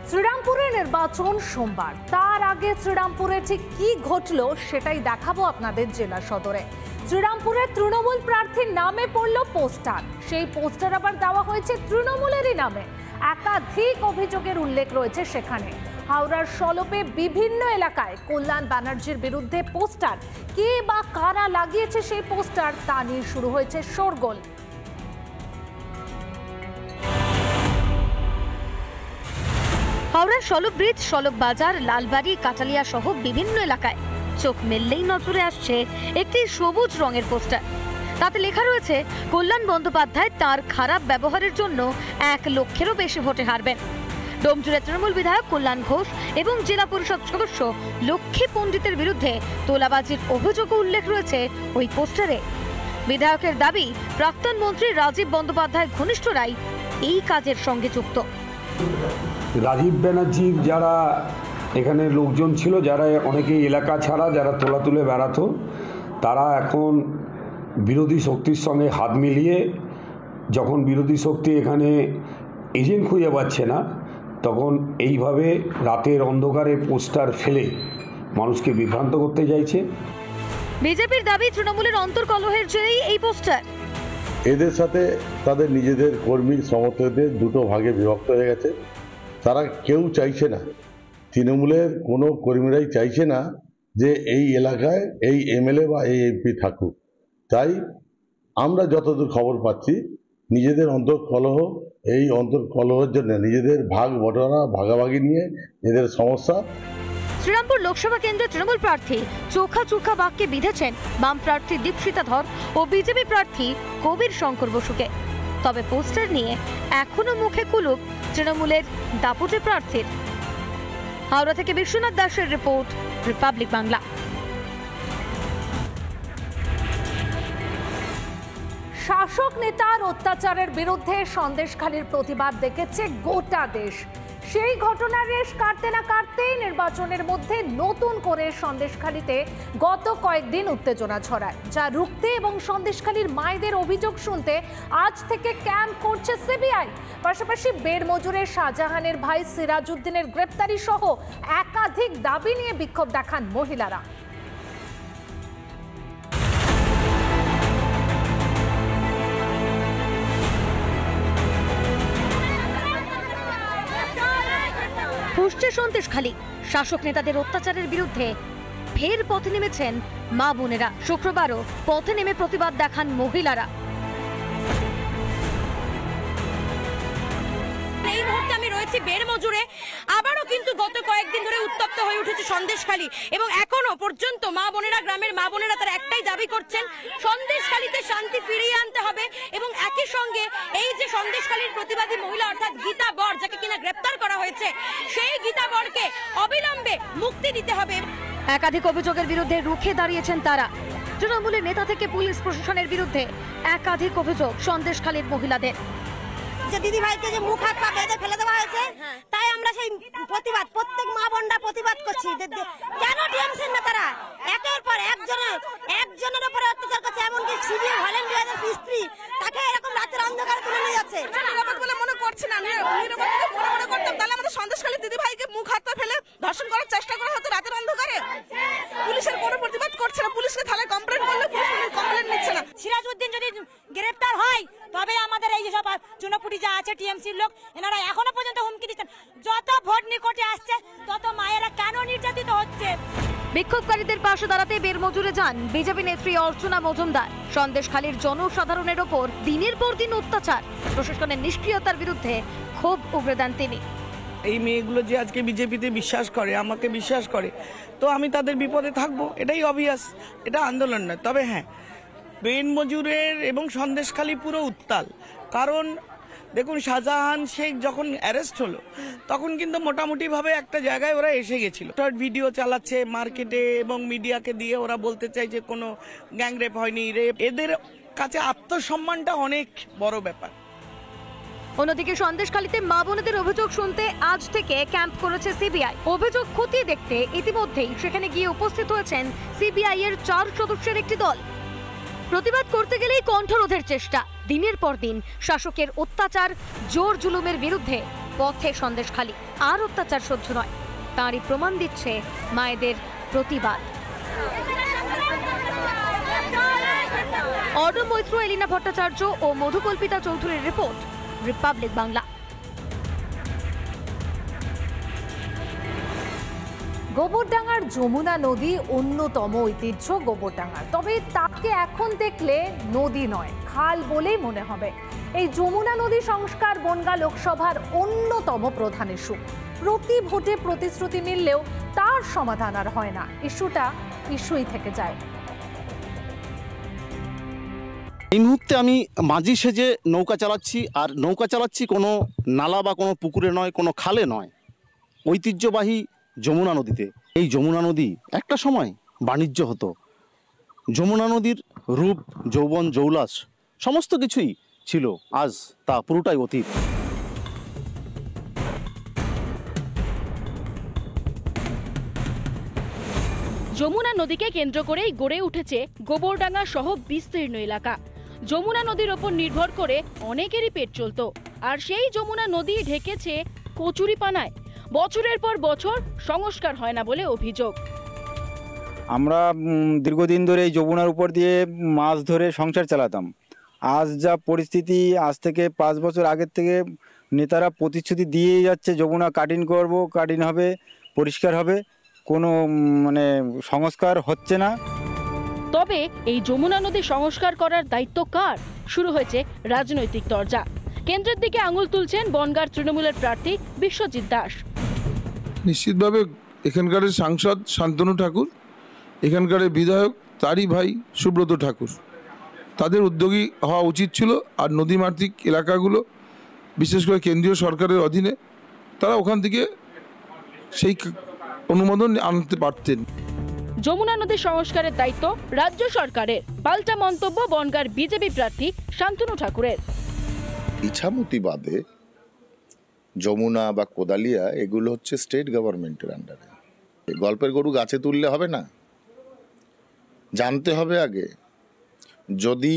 শ্রীরামপুরে নির্বাচন সোমবার, তার আগে শ্রীরামপুরে ঠিক কি ঘটলো সেটাই দেখাবো আপনাদের জেলা সদরে। শ্রীরামপুরে তৃণমূল প্রার্থীর নামে পড়লো পোস্টার, সেই পোস্টার আবার দেওয়া হয়েছে তৃণমূলেরই নামে। একাধিক অভিযোগের উল্লেখ রয়েছে সেখানে। হাওড়ার সলপে বিভিন্ন এলাকায় কল্যাণ ব্যানার্জির বিরুদ্ধে পোস্টার, কে বা কারা লাগিয়েছে সেই পোস্টার তা নিয়ে শুরু হয়েছে শোরগোল। হাওড়ার সলপ ব্রিজ, সলপ বাজার, লালবাড়ি, কাটালিয়া সহ বিভিন্ন এলাকায় চোখ মেললেই নজরে আসছে একটি সবুজ রঙের পোস্টার। তাতে লেখা রয়েছে কল্যাণ বন্দ্যোপাধ্যায় তার খারাপ ব্যবহারের জন্য 1 লক্ষেরও বেশি ভোটে হারবেন। ডোমজুড়ে তৃণমূল বিধায়ক কল্যাণ ঘোষ এবং জেলা পরিষদ সদস্য লক্ষ্মী পণ্ডিতের বিরুদ্ধে তোলাবাজির অভিযোগও উল্লেখ রয়েছে ওই পোস্টারে। বিধায়কের দাবি, প্রাক্তন মন্ত্রী রাজীব বন্দ্যোপাধ্যায় ঘনিষ্ঠরাই এই কাজের সঙ্গে যুক্ত। রাজীব ব্যানার্জির যারা এখানে লোকজন ছিল, যারা অনেকেই এলাকা ছাড়া যারা তোলা তুলে বেড়াতো, তারা এখন বিরোধী শক্তির সঙ্গে হাত মিলিয়ে, যখন বিরোধী শক্তি এখানে এজেন্ট খুঁজে পাচ্ছে না, তখন এইভাবে রাতের অন্ধকারে পোস্টার ফেলে মানুষকে বিভ্রান্ত করতে চাইছে। বিজেপির দাবি, তৃণমূলের অন্তর্কলহের জেরেই এই পোস্টার। এদের সাথে তাদের নিজেদের কর্মী সমর্থকদের দুটো ভাগে বিভক্ত হয়ে গেছে। তারা কেউ চাইছে না, তৃণমূলের কোনো কর্মীরাই চাইছে না যে এই এলাকায় এই এমএলএ বা এই এমপি থাকুক। তাই আমরা যতদূর খবর পাচ্ছি, নিজেদের অন্তর্কলহ, এই অন্তর্কলহের জন্য নিজেদের ভাগ বটনা ভাগাভাগি নিয়ে এদের সমস্যা। শ্রীরামপুর লোকসভা কেন্দ্রে তৃণমূল প্রার্থী চোখা চোখা বাক্যে বিঁধেছেন বাম প্রার্থী দীপশিতা ধর ও বিজেপি প্রার্থী কবির শঙ্কর বসুকে। তবে পোস্টার নিয়ে এখনো মুখে কুলুপ তৃণমূলের দাপুটে প্রার্থীর। হাওড়া থেকে বিশ্বনাথ দাসের রিপোর্ট, রিপাবলিক বাংলা। শাসক নেতার অত্যাচারের বিরুদ্ধে সন্দেশখালীর প্রতিবাদ দেখেছে গোটা দেশ। সেই ঘটনার রেশ কাটতে না কাটতেই নির্বাচনের মধ্যে নতুন করে সন্দেশখালীতে গত কয়েকদিন উত্তেজনা ছড়ায়, যা রুখতে এবং সন্দেশখালীর মায়েদের অভিযোগ শুনতে আজ থেকে ক্যাম্প করছে সিবিআই। পাশাপাশি বেড় মজুরের শাহজাহানের ভাই সিরাজউদ্দিনের গ্রেপ্তারি সহ একাধিক দাবি নিয়ে বিক্ষোভ দেখান মহিলারা। ফুসছে সন্দেশখালী, শাসক নেতাদের অত্যাচারের বিরুদ্ধে ফের পথে নেমেছেন মা বোনেরা। শুক্রবারও পথে নেমে প্রতিবাদ দেখান মহিলারা। এই মুহূর্তে আমি রয়েছি বেড় মজুরে। আবারও কিন্তু গত কয়েকদিন ধরে উত্তপ্ত হয়ে উঠেছে সন্দেশখালী এবং এখনো পর্যন্ত মা বোনেরা, গ্রামের মা বোনেরা তারা একটাই দাবি করছেন, সন্দেশখালীতে শান্তি ফিরিয়ে আনতে হবে এবং একই সঙ্গে এই যে সন্দেশখালীর প্রতিবাদী মহিলা অর্থাৎ গীতা বর, যাকে কিনা গ্রেপ্তার করা হয়েছে, সেই গীতা বরকে অবিলম্বে মুক্তি দিতে হবে। একাধিক অভিযোগের বিরুদ্ধে রুখে দাঁড়িয়েছেন তারা। তৃণমূলের নেতা থেকে পুলিশ প্রশাসনের বিরুদ্ধে একাধিক অভিযোগ সন্দেশখালীর মহিলাদের। দিদি ভাইকে যে মুখ হাত পা বেঁধে ফেলে দেওয়া হয়েছে, তাই আমরা সেই প্রতিবাদ, প্রত্যেক মা বোনরা প্রতিবাদ করছি। কেন টিএমসি নেতারা একের পর একজনের উপরে অত্যাচার করছে, এমনকি সিভিল ভলেন্টিয়ারের স্ত্রী তাকে এরকম রাতের অন্ধকারে তুলে নিয়ে যাচ্ছে। নিরাপদ বলে মনে করছি না, মনে করতাম তাহলে আমাদের সন্দেশখালী দিদি ভাইকে মুখ হাত পা ফেলে ধর্ষণ করার চেষ্টা করা হতো রাতের অন্ধকারে। পুলিশের কোনো প্রতিবাদ করছে না, পুলিশকে থানায় কমপ্লেন করলে পুলিশ কমপ্লেন নিচ্ছে না। সিরাজউদ্দিন যদি গ্রেপ্তার হয় তবে আমাদের এই যেসব চুনাপুটি যা আছে টিএমসির লোক, এনারা এখনো পর্যন্ত হুমকি দিচ্ছেন। যত ভোট নিকটে আসছে তত মায়েরা কেন নির্যাতিত হচ্ছে। বিক্ষোভকারীদের পাশে দাঁড়াতে বেড় মজুরে যান বিজেপি নেত্রী অর্চনা মজুমদার। সন্দেশখালীর জনসাধারণের ওপর দিনের পর দিন অত্যাচার, প্রশাসনের নিষ্ক্রিয়তার বিরুদ্ধে ক্ষোভ উগরে দেন তিনি। এই মেয়েগুলো যে আজকে বিজেপিতে বিশ্বাস করে, আমাকে বিশ্বাস করে, তো আমি তাদের বিপদে থাকবো, এটাই অবভিয়াস, এটা আন্দোলন নয়। তবে হ্যাঁ, বেড় মজুরের এবং সন্দেশখালী পুরো উত্তাল। কারণ দেখুন, শাহজাহান শেখ যখন অ্যারেস্ট হলো তখন কিন্তু মোটামুটিভাবে একটা জায়গায় ওরা এসে গেছিল। ভিডিও চালাচ্ছে মার্কেটে এবং মিডিয়াকে দিয়ে, ওরা বলতে চাই যে কোনো গ্যাংরেপ হয়নি, রেপ। এদের কাছে আত্মসম্মানটা অনেক বড় ব্যাপার। অন্যদিকে সন্দেশখালীতে মা বোনেদের অভিযোগ শুনতে আজ থেকে ক্যাম্প করেছে সিবিআই। অভিযোগ খতিয়ে দেখতে ইতিমধ্যেই সেখানে গিয়ে উপস্থিত হয়েছেন সিবিআই এর 4 সদস্যের একটি দল। প্রতিবাদ করতে গেলেই কণ্ঠরোধের চেষ্টা। দিনের পর দিন শাসকের অত্যাচার, জোর জুলুমের বিরুদ্ধে পথে সন্দেশখালি। আর অত্যাচার সহ্য নয়, তারই প্রমাণ দিচ্ছে মায়েদের প্রতিবাদ। অর্ণব মৈত্র, এলিনা ভট্টাচার্য ও মধুকল্পিতা চৌধুরীর রিপোর্ট, রিপাবলিক বাংলা। গোবরডাঙ্গার যমুনা নদী অন্যতম ঐতিহ্য গোবরডাঙ্গার, তবে তাকে এখন দেখলে নদী নয় খাল বলেই মনে হবে। এই যমুনা নদী সংস্কার বনগাঁ লোকসভার অন্যতম প্রধান ইস্যু। প্রতি ভোটে প্রতিশ্রুতি মিললেও তার সমাধান আর হয় না, ইস্যুটা ইস্যুই থেকে যায়। এই মুহূর্তে আমি মাঝি সেজে নৌকা চালাচ্ছি, আর নৌকা চালাচ্ছি কোনো নালা বা কোনো পুকুরে নয়, কোনো খালে নয়, ঐতিহ্যবাহী যমুনা নদীতে। এই যমুনা নদী একটা সময় বাণিজ্য হতো। যমুনা নদীর রূপ, যৌবন, জৌলাস সমস্ত কিছুই ছিল, আজ তা পুরোটাই অতীত। যমুনা নদীকে কেন্দ্র করেই গড়ে উঠেছে গোবরডাঙ্গা সহ বিস্তীর্ণ এলাকা। যমুনা নদীর ওপর নির্ভর করে অনেকেরই পেট চলতো, আর সেই যমুনা নদী ঢেকেছে কচুরিপানায়। বছরের পর বছর সংস্কার হয় না বলে অভিযোগ। আমরা দীর্ঘদিন ধরে এই যমুনার উপর দিয়ে মাছ ধরে সংসার চালাতাম। আজ যা পরিস্থিতি, আজ থেকে 5 বছর আগের থেকে নেতারা প্রতিশ্রুতি দিয়েই যাচ্ছে যমুনা কাটিং করব, কাটিং হবে, পরিষ্কার হবে, কোনো সংস্কার হচ্ছে না। তবে এই যমুনা নদী সংস্কার করার দায়িত্ব কার? শুরু হয়েছে রাজনৈতিক তরজা। কেন্দ্রের দিকে আঙুল তুলছেন বনগাঁর তৃণমূলের প্রার্থী বিশ্বজিৎ দাস। নিশ্চিতভাবে এখানকার সাংসদ শান্তনু ঠাকুর, এখানকার বিধায়ক তারই ভাই সুব্রত ঠাকুর, তাদের উদ্যোগী হওয়া উচিত ছিল। আর নদীমাতৃক এলাকাগুলো, বিশেষ করে কেন্দ্রীয় সরকারের অধীনে, তারা ওখান থেকে সেই অনুমোদন আনতে পারতেন। যমুনা নদী সংস্কারের দায়িত্ব রাজ্য সরকারের, পাল্টা মন্তব্য বনগাঁর বিজেপি প্রার্থী শান্তনু ঠাকুরের। ইছামতি বাদে যমুনা বা কোদালিয়া এগুলো হচ্ছে স্টেট গভর্নমেন্টের আন্ডারে। গল্পের গরু গাছে তুললে হবে না, জানতে হবে আগে। যদি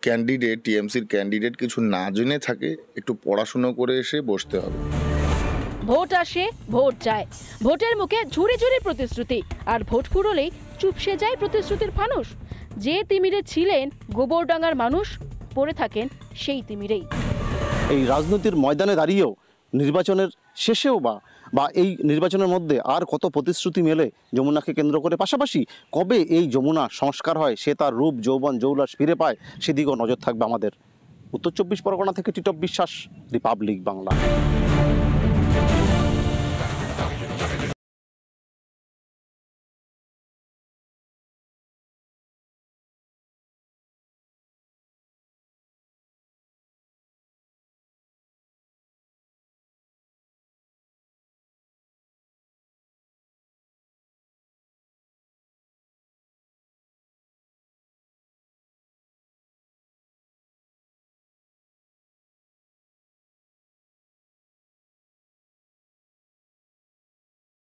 ক্যান্ডিডেট, টিএমসির ক্যান্ডিডেট কিছু না জেনে থাকে, একটু পড়াশুনো করে এসে বসতে হবে। ভোট আসে, ভোট যায়, ভোটের মুখে ঝুড়ি ঝুড়ি প্রতিশ্রুতি, আর ভোট ফুরলেই চুপসে যায় প্রতিশ্রুতির ফানুস। যে তিমিরে ছিলেন গোবরডাঙ্গার মানুষ, পড়ে থাকেন সেই তিমিরেই। এই রাজনীতির ময়দানে দাঁড়িয়েও, নির্বাচনের শেষেও বা এই নির্বাচনের মধ্যে আর কত প্রতিশ্রুতি মেলে যমুনাকে কেন্দ্র করে, পাশাপাশি কবে এই যমুনা সংস্কার হয়, সে তার রূপ, যৌবন, জৌলাস ফিরে পায়, সেদিকেও নজর থাকবে আমাদের। উত্তর 24 পরগনা থেকে টিটপ বিশ্বাস, রিপাবলিক বাংলা।